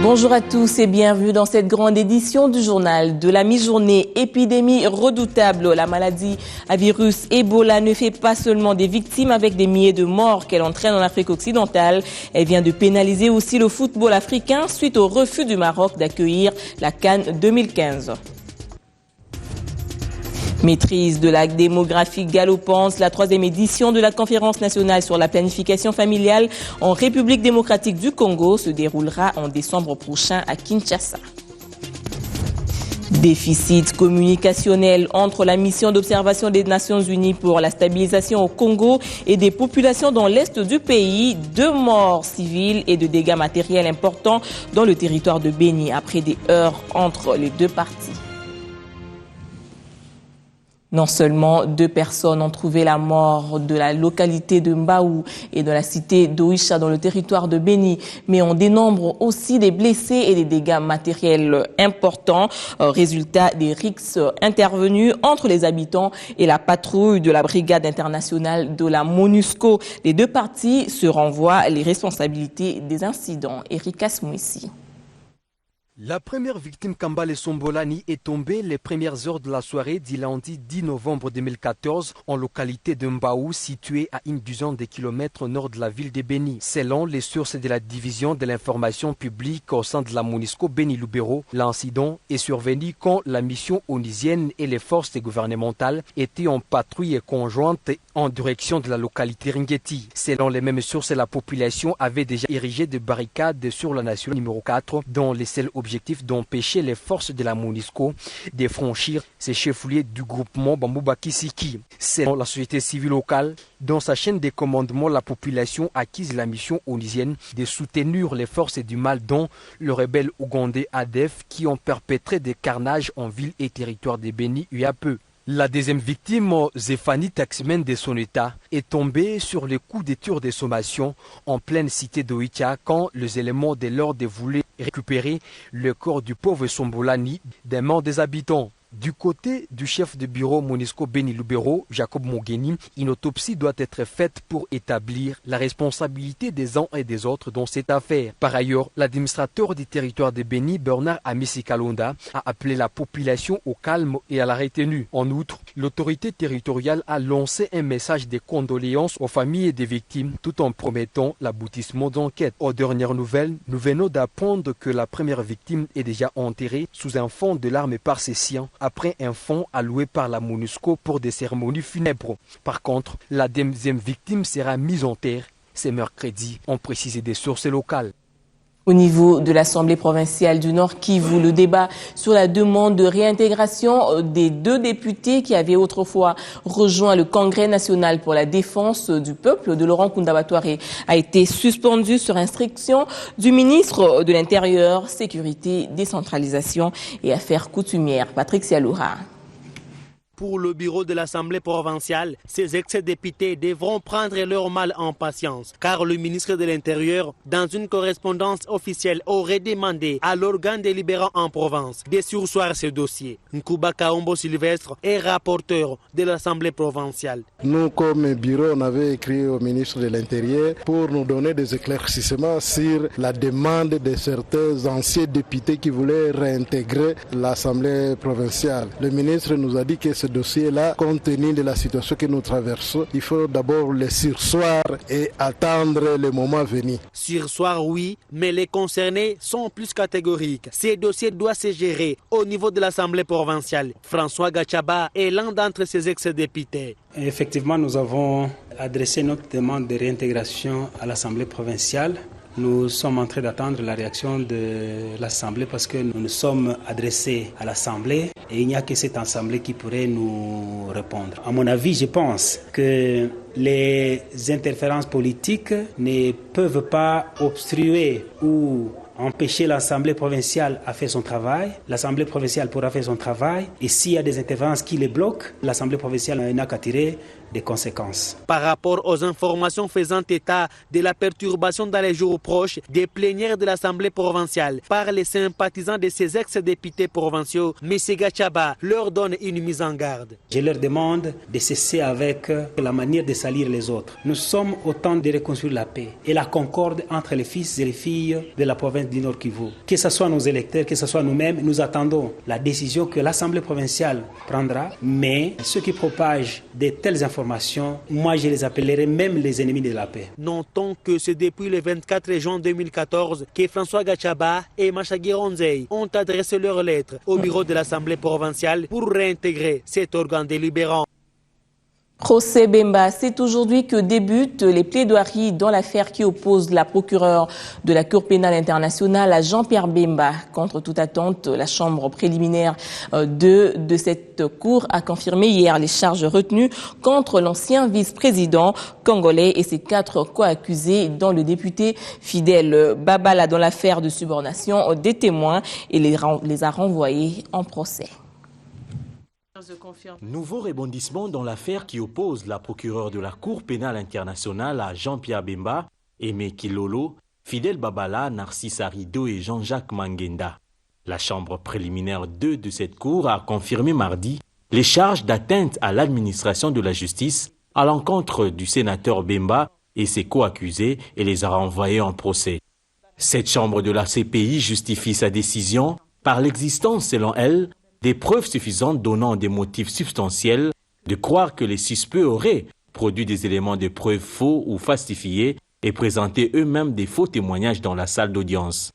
Bonjour à tous et bienvenue dans cette grande édition du journal de la mi-journée. Épidémie redoutable, la maladie à virus Ebola ne fait pas seulement des victimes avec des milliers de morts qu'elle entraîne en Afrique occidentale. Elle vient de pénaliser aussi le football africain suite au refus du Maroc d'accueillir la CAN 2015. Maîtrise de la démographie galopante, la 3e édition de la conférence nationale sur la planification familiale en République démocratique du Congo se déroulera en décembre prochain à Kinshasa. Déficit communicationnel entre la mission d'observation des Nations Unies pour la stabilisation au Congo et des populations dans l'est du pays. 2 morts civiles et de dégâts matériels importants dans le territoire de Béni après des heurts entre les deux parties. Non seulement 2 personnes ont trouvé la mort de la localité de Mbaou et de la cité d'Oïcha dans le territoire de Béni, mais on dénombre aussi des blessés et des dégâts matériels importants, résultat des rixes intervenus entre les habitants et la patrouille de la brigade internationale de la MONUSCO. Les 2 parties se renvoient les responsabilités des incidents. Erika Smouissi. La première victime, Kambale Sombolani, est tombée les premières heures de la soirée du lundi 10 novembre 2014 en localité de Mbaou, située à une dizaine de kilomètres au nord de la ville de Béni. Selon les sources de la division de l'information publique au sein de la MONUSCO Béni-Lubero, l'incident est survenu quand la mission onusienne et les forces gouvernementales étaient en patrouille conjointe en direction de la localité Ringeti. Selon les mêmes sources, la population avait déjà érigé des barricades sur la nationale numéro 4 dont les seuls objectif d'empêcher les forces de la MONUSCO de franchir ces chefs-lieux du groupement Bambouba Kisiki. Selon la société civile locale, dans sa chaîne de commandement, la population acquise la mission onusienne de soutenir les forces du mal dont le rebelle ougandais ADF qui ont perpétré des carnages en ville et territoire de Béni il y a peu. La deuxième victime, Zéphanie, taximan de son état, est tombée sur les coups de tir de sommation en pleine cité d'Oïcha quand les éléments de l'ordre voulaient récupérer le corps du pauvre Sombolani des mains des habitants. Du côté du chef de bureau MONUSCO Béni-Lubero, Jacob Mogeni, une autopsie doit être faite pour établir la responsabilité des uns et des autres dans cette affaire. Par ailleurs, l'administrateur du territoire de Béni, Bernard Amissi Kalonda, a appelé la population au calme et à la retenue. En outre, l'autorité territoriale a lancé un message de condoléances aux familles des victimes tout en promettant l'aboutissement d'enquête. Aux dernières nouvelles, nous venons d'apprendre que la première victime est déjà enterrée sous un fond de larmes par ses siens, après un fonds alloué par la MONUSCO pour des cérémonies funèbres. Par contre, la deuxième victime sera mise en terre ce mercredi, ont précisé des sources locales. Au niveau de l'Assemblée provinciale du Nord Kivu, le débat sur la demande de réintégration des 2 députés qui avaient autrefois rejoint le Congrès national pour la défense du peuple de Laurent Kunda-Batouare a été suspendu sur instruction du ministre de l'Intérieur, Sécurité, Décentralisation et Affaires coutumières, Patrick Sialoura. Pour le bureau de l'Assemblée provinciale, ces ex-députés devront prendre leur mal en patience, car le ministre de l'Intérieur, dans une correspondance officielle, aurait demandé à l'organe délibérant en province de surseoir ce dossier. Nkuba Kaombo Sylvestre est rapporteur de l'Assemblée provinciale. Nous, comme bureau, on avait écrit au ministre de l'Intérieur pour nous donner des éclaircissements sur la demande de certains anciens députés qui voulaient réintégrer l'Assemblée provinciale. Le ministre nous a dit que ce dossier-là, compte tenu de la situation que nous traversons, il faut d'abord le surseoir et attendre le moment venu. Surseoir, oui, mais les concernés sont plus catégoriques. Ces dossiers doivent se gérer au niveau de l'Assemblée provinciale. François Gachaba est l'un d'entre ces ex-députés. Effectivement, nous avons adressé notre demande de réintégration à l'Assemblée provinciale. Nous sommes en train d'attendre la réaction de l'Assemblée parce que nous nous sommes adressés à l'Assemblée et il n'y a que cette Assemblée qui pourrait nous répondre. À mon avis, je pense que les interférences politiques ne peuvent pas obstruer ou empêcher l'Assemblée provinciale à faire son travail. L'Assemblée provinciale pourra faire son travail et s'il y a des interférences qui les bloquent, l'Assemblée provinciale n'a qu'à tirer des conséquences. Par rapport aux informations faisant état de la perturbation dans les jours proches des plénières de l'Assemblée provinciale par les sympathisants de ces ex-députés provinciaux, M. Gachaba leur donne une mise en garde. Je leur demande de cesser avec la manière de salir les autres. Nous sommes au temps de reconstruire la paix et la concorde entre les fils et les filles de la province du Nord Kivu. Que ce soit nos électeurs, que ce soit nous-mêmes, nous attendons la décision que l'Assemblée provinciale prendra. Mais ceux qui propagent de telles informations, moi je les appellerai même les ennemis de la paix. Notons que c'est depuis le 24 juin 2014 que François Gachaba et Machagui Ronzei ont adressé leur lettre au bureau de l'Assemblée provinciale pour réintégrer cet organe délibérant. Procès Bemba, c'est aujourd'hui que débutent les plaidoiries dans l'affaire qui oppose la procureure de la Cour pénale internationale à Jean-Pierre Bemba. Contre toute attente, la chambre préliminaire de cette cour a confirmé hier les charges retenues contre l'ancien vice-président congolais et ses 4 co-accusés, dont le député Fidel Babala, dans l'affaire de subornation des témoins, et les a renvoyés en procès. Nouveau rebondissement dans l'affaire qui oppose la procureure de la Cour pénale internationale à Jean-Pierre Bemba, Aimé Kilolo, Fidel Babala, Narcisse Arido et Jean-Jacques Mangenda. La chambre préliminaire 2 de cette cour a confirmé mardi les charges d'atteinte à l'administration de la justice à l'encontre du sénateur Bemba et ses co-accusés et les a renvoyés en procès. Cette chambre de la CPI justifie sa décision par l'existence, selon elle, des preuves suffisantes donnant des motifs substantiels de croire que les suspects auraient produit des éléments de preuve faux ou falsifiés et présenté eux-mêmes des faux témoignages dans la salle d'audience.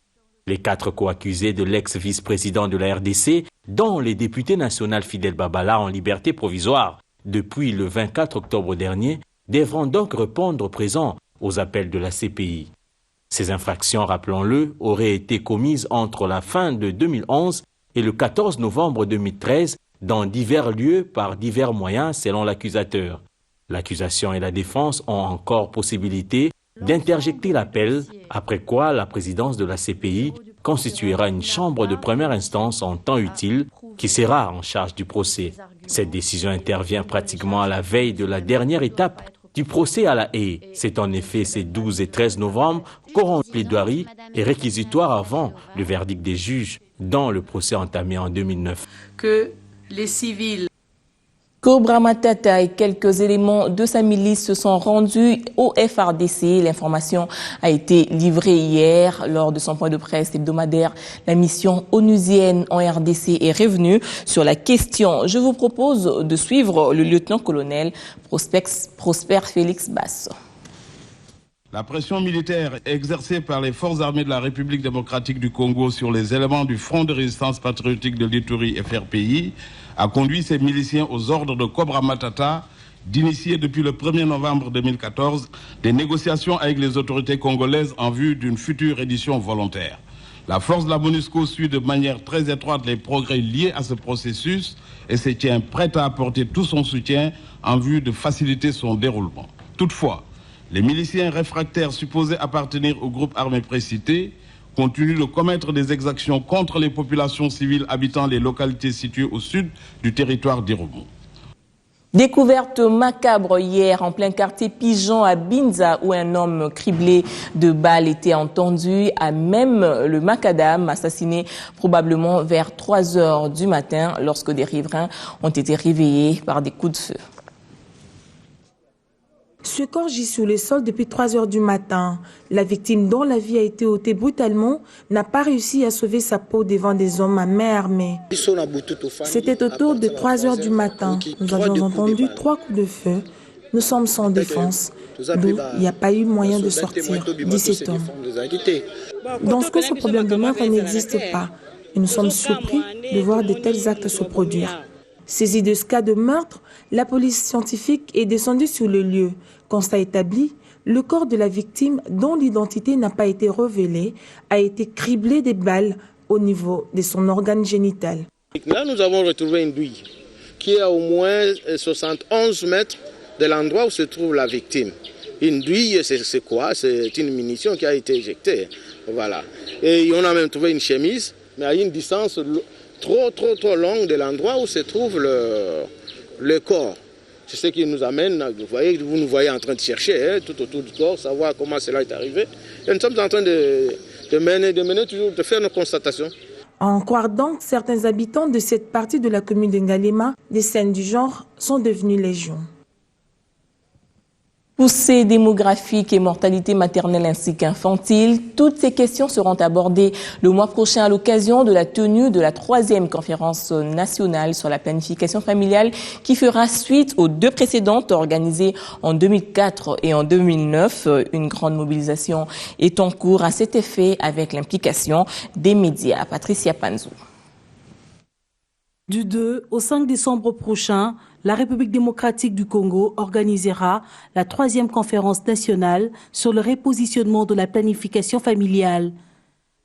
Les 4 co-accusés de l'ex-vice-président de la RDC, dont les députés nationaux Fidel Babala en liberté provisoire depuis le 24 octobre dernier, devront donc répondre présents aux appels de la CPI. Ces infractions, rappelons-le, auraient été commises entre la fin de 2011 et le 14 novembre 2013 dans divers lieux par divers moyens selon l'accusateur. L'accusation et la défense ont encore possibilité d'interjecter l'appel, après quoi la présidence de la CPI constituera une chambre de première instance en temps utile qui sera en charge du procès. Cette décision intervient pratiquement à la veille de la dernière étape du procès à la Haye. C'est en effet ces 12 et 13 novembre qu'auront plaidoirie et réquisitoire avant le verdict des juges dans le procès entamé en 2009. Que les civils Cobra Matata et quelques éléments de sa milice se sont rendus au FARDC. L'information a été livrée hier lors de son point de presse hebdomadaire. La mission onusienne en RDC est revenue sur la question. Je vous propose de suivre le lieutenant-colonel Prosper Félix Basso. La pression militaire exercée par les forces armées de la République démocratique du Congo sur les éléments du Front de résistance patriotique de l'Ituri FRPI a conduit ces miliciens aux ordres de Cobra Matata d'initier depuis le 1er novembre 2014 des négociations avec les autorités congolaises en vue d'une future édition volontaire. La force de la MONUSCO suit de manière très étroite les progrès liés à ce processus et se tient prête à apporter tout son soutien en vue de faciliter son déroulement. Toutefois, les miliciens réfractaires supposés appartenir au groupe armé précité continuent de commettre des exactions contre les populations civiles habitant les localités situées au sud du territoire d'Irumu. Découverte macabre hier en plein quartier Pigeon à Binza où un homme criblé de balles était entendu à même le macadam, assassiné probablement vers 3 heures du matin lorsque des riverains ont été réveillés par des coups de feu. Ce corps gît sur le sol depuis 3 heures du matin. La victime, dont la vie a été ôtée brutalement, n'a pas réussi à sauver sa peau devant des hommes à main armée. C'était autour de 3 heures du matin. Nous avions entendu 3 coups de feu. Nous sommes sans défense. D'où il n'y a pas eu moyen de sortir, dit cet homme. Dans ce cas, ce problème de meurtre n'existe pas. Et nous sommes surpris de voir de tels actes se produire. Saisie de ce cas de meurtre, la police scientifique est descendue sur le lieu. Constat établi, le corps de la victime, dont l'identité n'a pas été révélée, a été criblé de balles au niveau de son organe génital. Là, nous avons retrouvé une douille qui est à au moins 71 mètres de l'endroit où se trouve la victime. Une douille, c'est quoi? C'est une munition qui a été éjectée. Voilà. Et on a même trouvé une chemise, mais à une distance trop longue de l'endroit où se trouve le corps. C'est ce qui nous amène, vous nous voyez en train de chercher tout autour du corps, savoir comment cela est arrivé. Et nous sommes en train de faire nos constatations. En croire donc certains habitants de cette partie de la commune de Ngalema, des scènes du genre sont devenues légion. Poussée démographique et mortalité maternelle ainsi qu'infantile, toutes ces questions seront abordées le mois prochain à l'occasion de la tenue de la 3e conférence nationale sur la planification familiale qui fera suite aux 2 précédentes organisées en 2004 et en 2009. Une grande mobilisation est en cours à cet effet avec l'implication des médias. Patricia Panzou. Du 2 au 5 décembre prochain, la République démocratique du Congo organisera la 3e conférence nationale sur le repositionnement de la planification familiale.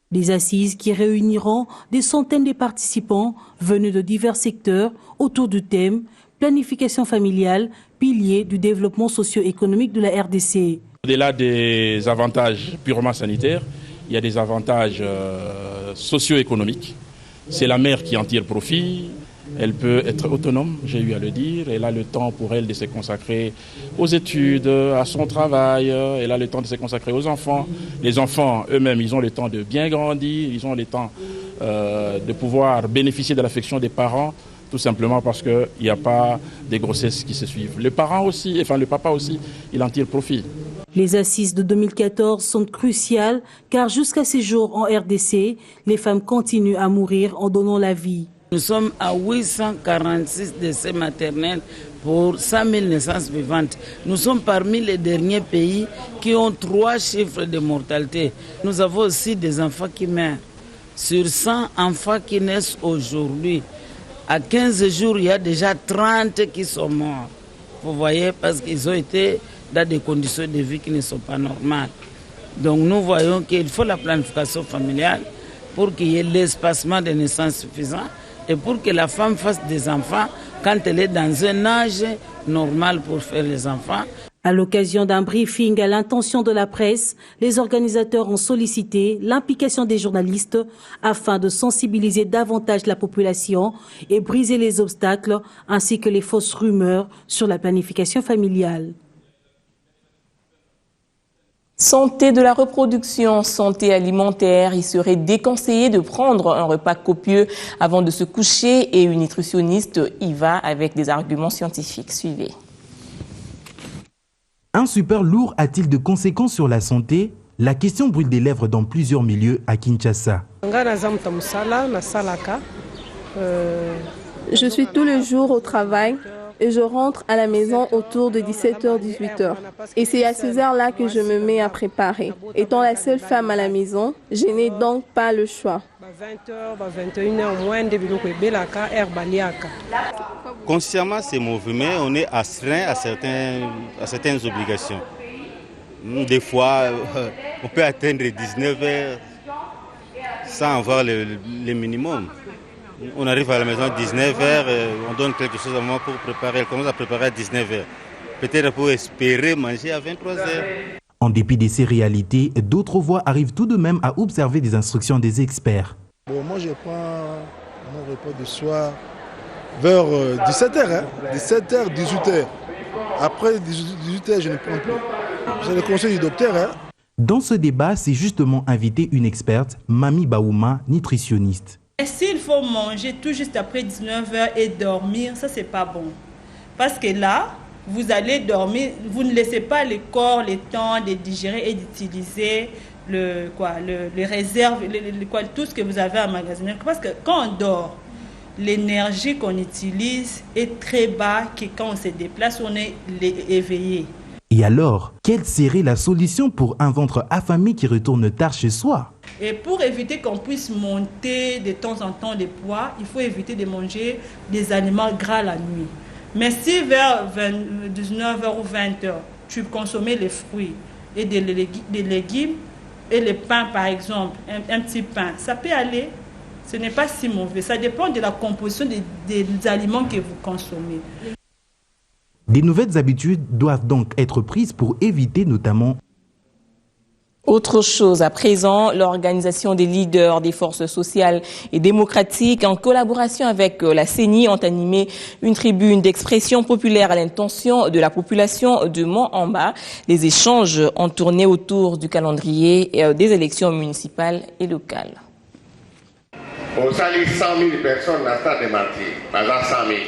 Des assises qui réuniront des centaines de participants venus de divers secteurs autour du thème « Planification familiale, pilier du développement socio-économique de la RDC ». Au-delà des avantages purement sanitaires, il y a des avantages socio-économiques. C'est la mère qui en tire profit. Elle peut être autonome, j'ai eu à le dire. Elle a le temps pour elle de se consacrer aux études, à son travail. Elle a le temps de se consacrer aux enfants. Les enfants eux-mêmes, ils ont le temps de bien grandir. Ils ont le temps de pouvoir bénéficier de l'affection des parents, tout simplement parce qu'il n'y a pas de grossesses qui se suivent. Le papa aussi, il en tire profit. Les assises de 2014 sont cruciales car jusqu'à ces jours en RDC, les femmes continuent à mourir en donnant la vie. Nous sommes à 846 décès maternels pour 100 000 naissances vivantes. Nous sommes parmi les derniers pays qui ont 3 chiffres de mortalité. Nous avons aussi des enfants qui meurent. Sur 100 enfants qui naissent aujourd'hui, à 15 jours, il y a déjà 30 qui sont morts. Vous voyez, parce qu'ils ont été dans des conditions de vie qui ne sont pas normales. Donc nous voyons qu'il faut la planification familiale pour qu'il y ait l'espacement des naissances suffisant et pour que la femme fasse des enfants quand elle est dans un âge normal pour faire les enfants. À l'occasion d'un briefing à l'intention de la presse, les organisateurs ont sollicité l'implication des journalistes afin de sensibiliser davantage la population et briser les obstacles ainsi que les fausses rumeurs sur la planification familiale. Santé de la reproduction, santé alimentaire, il serait déconseillé de prendre un repas copieux avant de se coucher et une nutritionniste y va avec des arguments scientifiques. Suivez. Un super lourd a-t-il de conséquences sur la santé? La question brûle des lèvres dans plusieurs milieux à Kinshasa. Je suis tous les jours au travail et je rentre à la maison autour de 17h-18h. Et c'est à ces heures-là que je me mets à préparer. Étant la seule femme à la maison, je n'ai donc pas le choix. Consciemment, ces mouvements, on est astreint à certaines obligations. Des fois, on peut atteindre 19h sans avoir le minimum. On arrive à la maison à 19h, on donne quelque chose à moi pour préparer. Elle commence à préparer à 19h. Peut-être pour espérer manger à 23h. En dépit de ces réalités, d'autres voix arrivent tout de même à observer des instructions des experts. Bon, moi, je prends mon repas du soir vers 17h, 17h, 18h. Après 18h, je ne prends plus. C'est le conseil du docteur. Dans ce débat, c'est justement invité une experte, Mami Baouma, nutritionniste. Et s'il faut manger tout juste après 19h et dormir, ça c'est pas bon. Parce que là, vous allez dormir, vous ne laissez pas le corps le temps de digérer et d'utiliser les réserves, tout ce que vous avez emmagasiné. Parce que quand on dort, l'énergie qu'on utilise est très bas que quand on se déplace, on est éveillé. Et alors, quelle serait la solution pour un ventre affamé qui retourne tard chez soi? Et pour éviter qu'on puisse monter de temps en temps les poids, il faut éviter de manger des aliments gras la nuit. Mais si vers 19h ou 20h, tu consommais les fruits et des légumes et le pain par exemple, un petit pain, ça peut aller. Ce n'est pas si mauvais. Ça dépend de la composition des aliments que vous consommez. Des nouvelles habitudes doivent donc être prises pour éviter notamment. Autre chose, à présent, l'organisation des leaders des forces sociales et démocratiques, en collaboration avec la CENI, ont animé une tribune d'expression populaire à l'intention de la population de Mont-en-Bas. Les échanges ont tourné autour du calendrier des élections municipales et locales. On salit 100 000 personnes dans le stade de martyrs, par exemple 100 000.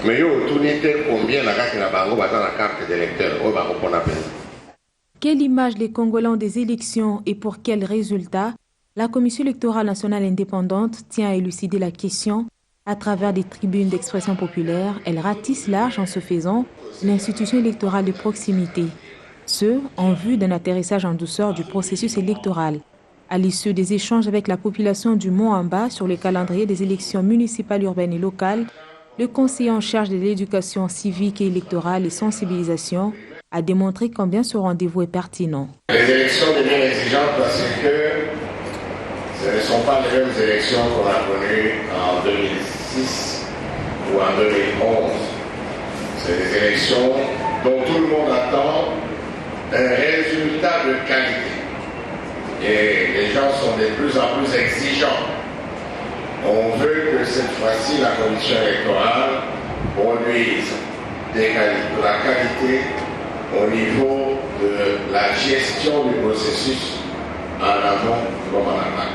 Mais vous tournez combien dans la carte d'électeur? Quelle image les Congolais ont des élections et pour quels résultats? La Commission électorale nationale indépendante tient à élucider la question. À travers des tribunes d'expression populaire, elle ratisse large en se faisant l'institution électorale de proximité. Ce, en vue d'un atterrissage en douceur du processus électoral. À l'issue des échanges avec la population du Mont-en-Bas sur le calendrier des élections municipales, urbaines et locales, le conseiller en charge de l'éducation civique et électorale et sensibilisation a démontré combien ce rendez-vous est pertinent. Les élections deviennent exigeantes parce que ce ne sont pas les mêmes élections qu'on a connues en 2006 ou en 2011. C'est des élections dont tout le monde attend un résultat de qualité. Et les gens sont de plus en plus exigeants. On veut que cette fois-ci, la commission électorale produise de la qualité au niveau de la gestion du processus en amont comme en aval.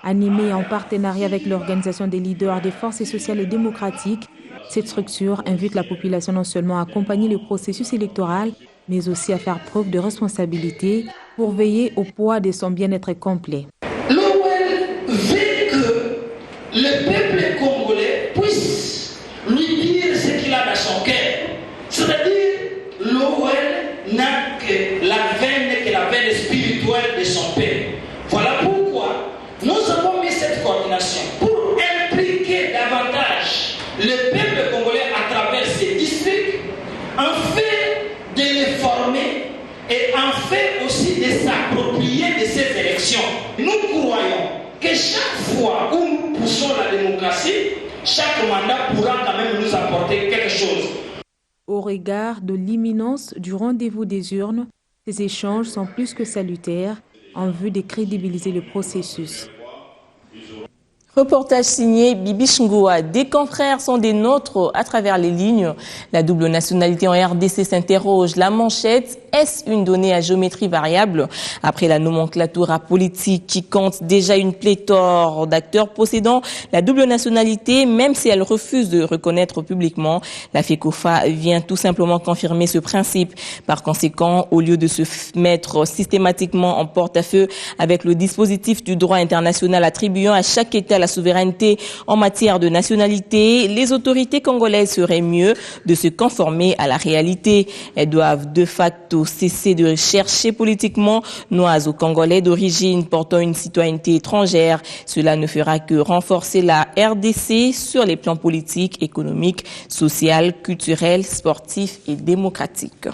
Animée en partenariat avec l'Organisation des leaders des forces sociales et démocratiques, cette structure invite la population non seulement à accompagner le processus électoral, mais aussi à faire preuve de responsabilité pour veiller au poids de son bien-être complet. L'OL veut que le peuple congolais puisse lui dire ce qu'il a dans son cœur. C'est-à-dire, l'OL n'a que la veine spirituelle de son peuple. Voilà pourquoi nous avons mis cette coordination pour impliquer davantage le peuple congolais à travers ces districts, en fait de les former et en fait aussi de s'approprier de ces élections. Nous croyons que chaque fois où nous poussons la démocratie, chaque mandat pourra quand même nous apporter quelque chose. Au regard de l'imminence du rendez-vous des urnes, ces échanges sont plus que salutaires en vue de crédibiliser le processus. Reportage signé Bibi Ngoa. Des confrères sont des nôtres à travers les lignes. La double nationalité en RDC s'interroge. La manchette, est-ce une donnée à géométrie variable? Après la nomenclature politique qui compte déjà une pléthore d'acteurs possédant la double nationalité, même si elle refuse de reconnaître publiquement, la FECOFA vient tout simplement confirmer ce principe. Par conséquent, au lieu de se mettre systématiquement en porte-à-feu avec le dispositif du droit international attribuant à chaque État la souveraineté en matière de nationalité, les autorités congolaises feraient mieux de se conformer à la réalité. Elles doivent de facto cesser de chercher politiquement noise aux Congolais d'origine portant une citoyenneté étrangère. Cela ne fera que renforcer la RDC sur les plans politiques, économiques, social, culturel, sportif et démocratique.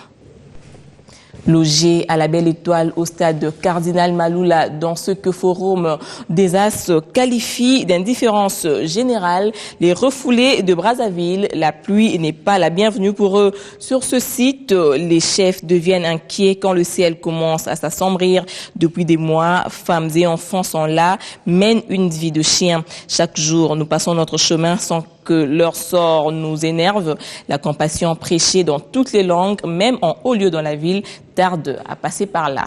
Logé à la Belle Étoile au stade Cardinal Maloula dans ce que Forum des As qualifie d'indifférence générale, les refoulés de Brazzaville, la pluie n'est pas la bienvenue pour eux. Sur ce site, les chefs deviennent inquiets quand le ciel commence à s'assombrir. Depuis des mois, femmes et enfants sont là, mènent une vie de chien. Chaque jour, nous passons notre chemin sans que leur sort nous énerve. La compassion prêchée dans toutes les langues, même en haut lieu dans la ville, tarde à passer par là.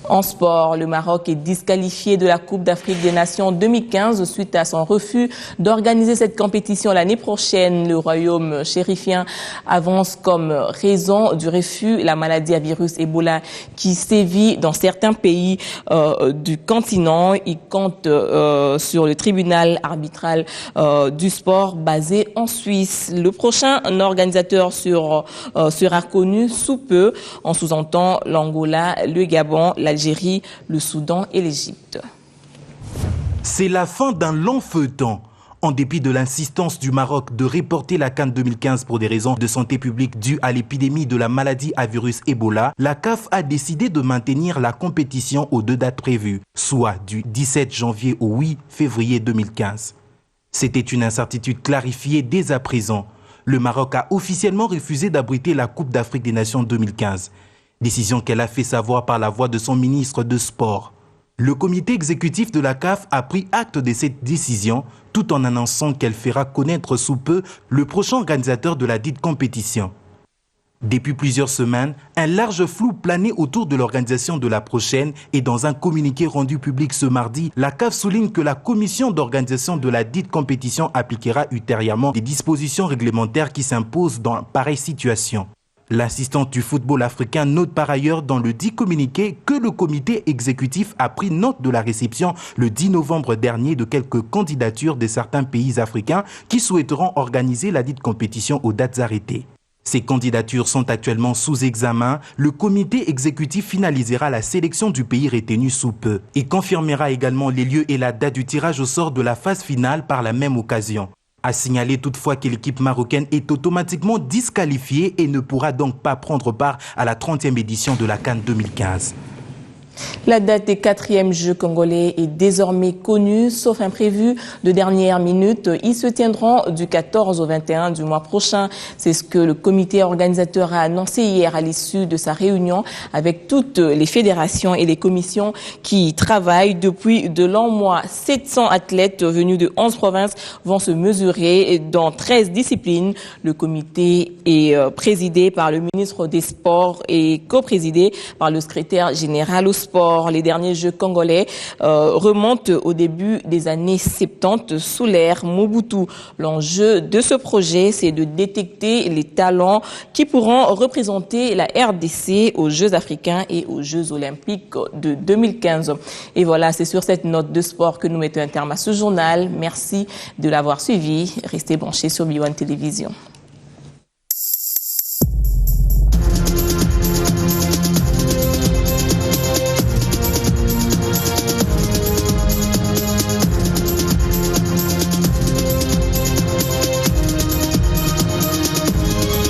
En sport, le Maroc est disqualifié de la Coupe d'Afrique des Nations 2015 suite à son refus d'organiser cette compétition l'année prochaine. Le royaume chérifien avance comme raison du refus la maladie à virus Ebola qui sévit dans certains pays du continent. Il compte sur le tribunal arbitral du sport basé en Suisse. Le prochain organisateur sera connu sous peu. On sous-entend l'Angola, le Gabon, l'Algérie, le Soudan et l'Égypte. C'est la fin d'un long feuilleton. En dépit de l'insistance du Maroc de reporter la CAN 2015 pour des raisons de santé publique dues à l'épidémie de la maladie à virus Ebola, la CAF a décidé de maintenir la compétition aux 2 dates prévues, soit du 17 janvier au 8 février 2015. C'était une incertitude clarifiée dès à présent. Le Maroc a officiellement refusé d'abriter la Coupe d'Afrique des Nations 2015. Décision qu'elle a fait savoir par la voix de son ministre de Sport. Le comité exécutif de la CAF a pris acte de cette décision tout en annonçant qu'elle fera connaître sous peu le prochain organisateur de la dite compétition. Depuis plusieurs semaines, un large flou planait autour de l'organisation de la prochaine et dans un communiqué rendu public ce mardi, la CAF souligne que la commission d'organisation de la dite compétition appliquera ultérieurement des dispositions réglementaires qui s'imposent dans pareille situation. L'assistante du football africain note par ailleurs dans le dit communiqué que le comité exécutif a pris note de la réception le 10 novembre dernier de quelques candidatures de certains pays africains qui souhaiteront organiser la dite compétition aux dates arrêtées. Ces candidatures sont actuellement sous examen. Le comité exécutif finalisera la sélection du pays retenu sous peu et confirmera également les lieux et la date du tirage au sort de la phase finale par la même occasion. A signaler toutefois que l'équipe marocaine est automatiquement disqualifiée et ne pourra donc pas prendre part à la 30e édition de la CAN 2015. La date des 4e Jeux congolais est désormais connue, sauf imprévu de dernière minute. Ils se tiendront du 14 au 21 du mois prochain. C'est ce que le comité organisateur a annoncé hier à l'issue de sa réunion avec toutes les fédérations et les commissions qui travaillent depuis de longs mois. 700 athlètes venus de 11 provinces vont se mesurer dans 13 disciplines. Le comité est présidé par le ministre des Sports et co-présidé par le secrétaire général au sport. Les derniers Jeux congolais remontent au début des années 70 sous l'ère Mobutu. L'enjeu de ce projet, c'est de détecter les talents qui pourront représenter la RDC aux Jeux africains et aux Jeux olympiques de 2015. Et voilà, c'est sur cette note de sport que nous mettons un terme à ce journal. Merci de l'avoir suivi. Restez branchés sur B1 Télévision.